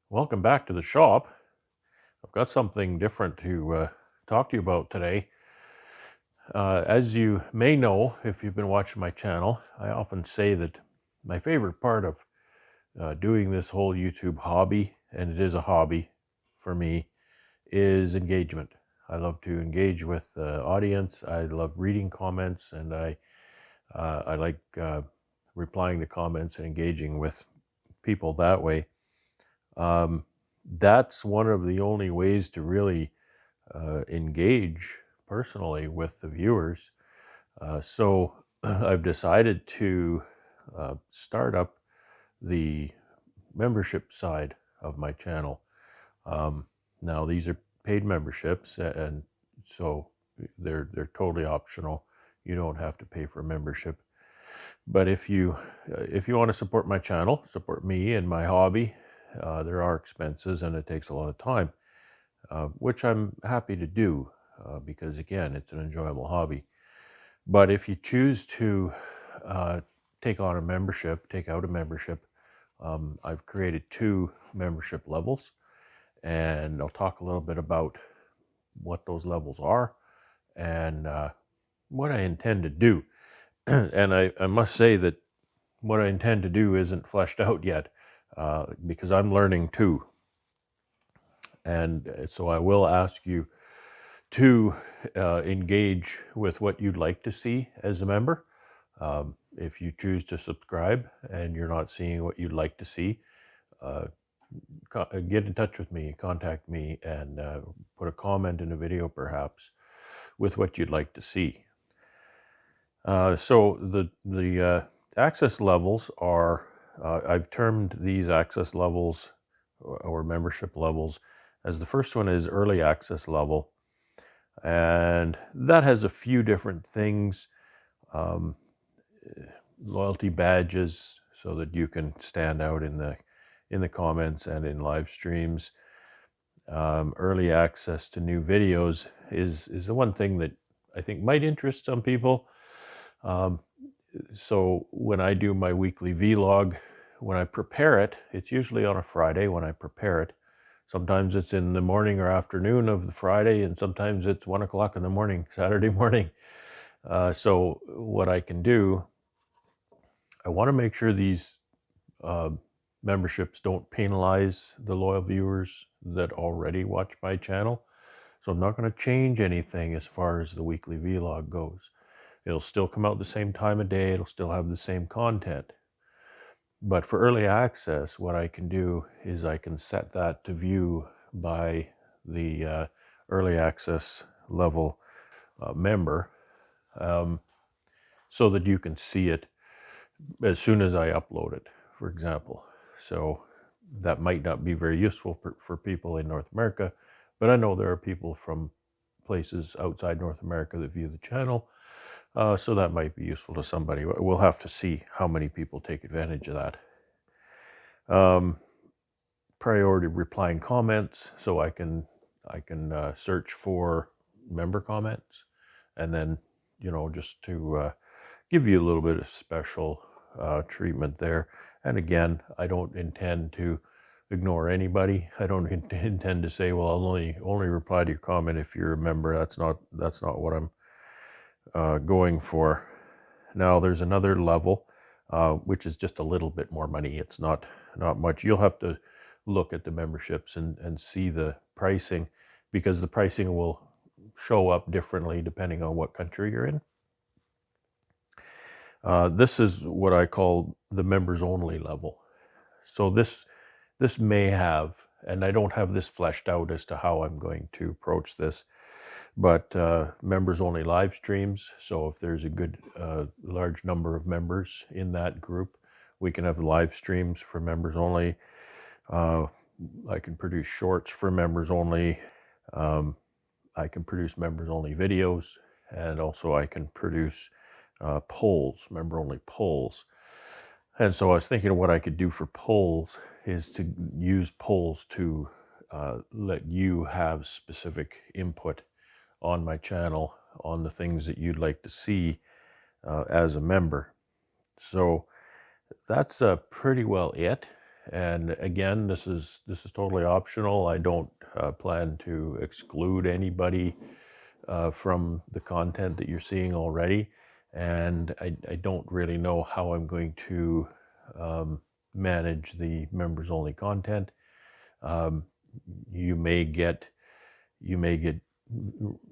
Welcome back to the shop. I've got something different to talk to you about today. As you may know, if you've been watching my channel, I often say that my favorite part of doing this whole YouTube hobby, and it is a hobby for me, is engagement. I love to engage with the audience. I love reading comments, and I like replying to comments and engaging with people that way. Um, that's one of the only ways to really engage personally with the viewers. So I've decided to start up the membership side of my channel. Now these are paid memberships, and so they're totally optional. You don't have to pay for a membership. But if you want to support my channel, support me and my hobby, there are expenses and it takes a lot of time, which I'm happy to do because, again, it's an enjoyable hobby. But if you choose to uh, take out a membership, I've created two membership levels, and I'll talk a little bit about what those levels are and what I intend to do. And I must say that what I intend to do isn't fleshed out yet because I'm learning too. And so I will ask you to engage with what you'd like to see as a member. If you choose to subscribe and you're not seeing what you'd like to see, uh, get in touch with me, contact me, and put a comment in a video perhaps with what you'd like to see. So the access levels are, I've termed these access levels or membership levels as the first one is early access level. And that has a few different things, um, loyalty badges so that you can stand out in the comments and in live streams. Early access to new videos is the one thing that I think might interest some people. Um, so when I do my weekly vlog, when I prepare it, it's usually on a Friday when I prepare it. Sometimes it's in the morning or afternoon of the Friday, and sometimes it's 1 o'clock in the morning, Saturday morning. So what I can do, I want to make sure these uh, memberships don't penalize the loyal viewers that already watch my channel. So I'm not going to change anything as far as the weekly vlog goes. It'll still come out the same time of day. It'll still have the same content. But for early access, what I can do is I can set that to view by the early access level member, um, so that you can see it as soon as I upload it, for example. So that might not be very useful for people in North America, but I know there are people from places outside North America that view the channel. So that might be useful to somebody. We'll have to see how many people take advantage of that. Um, Priority replying comments, so I can search for member comments, and then just to give you a little bit of special treatment there. And again, I don't intend to ignore anybody. I don't intend to say, well, I'll only reply to your comment if you're a member. That's not what I'm going for. Now, there's another level, which is just a little bit more money. It's not much. You'll have to look at the memberships and see the pricing, because the pricing will show up differently depending on what country you're in. This is what I call the members only level. So this may have, and I don't have this fleshed out as to how I'm going to approach this, but members only live streams. So if there's a good large number of members in that group, we can have live streams for members only. I can produce shorts for members only. I can produce members only videos, and also I can produce polls, member only polls. And so I was thinking of what I could do for polls is to use polls to let you have specific input on my channel on the things that you'd like to see as a member. So that's pretty well it. And again, this is totally optional. I don't plan to exclude anybody from the content that you're seeing already, and I don't really know how I'm going to manage the members only content. Um, you may get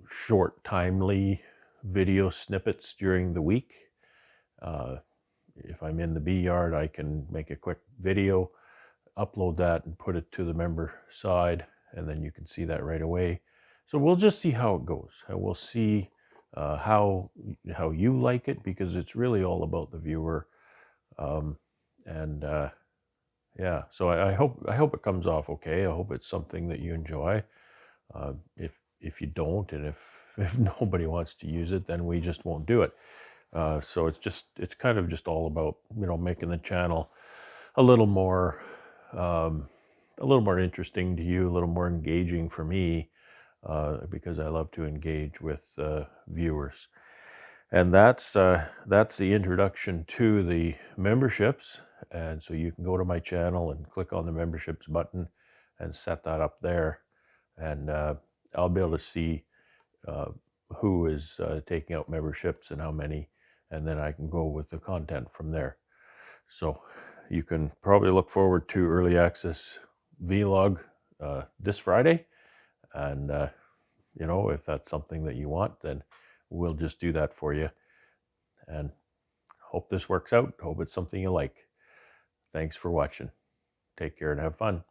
short, timely video snippets during the week. Uh, if I'm in the bee yard, I can make a quick video, upload that, and put it to the member side, and then you can see that right away. So we'll just see how it goes, and we'll see how you like it, because it's really all about the viewer. Um, and Yeah, so I hope it comes off okay. I hope it's something that you enjoy. If you don't, and if if nobody wants to use it, then we just won't do it. So it's kind of just all about, making the channel a little more um, a little more interesting to you, a little more engaging for me, because I love to engage with viewers. And that's the introduction to the memberships. And so you can go to my channel and click on the memberships button and set that up there, and I'll be able to see uh, who is taking out memberships and how many, and then I can go with the content from there. So you can probably look forward to early access vlog this Friday, and if that's something that you want, then we'll just do that for you. And hope this works out. Hope it's something you like. Thanks for watching. Take care and have fun.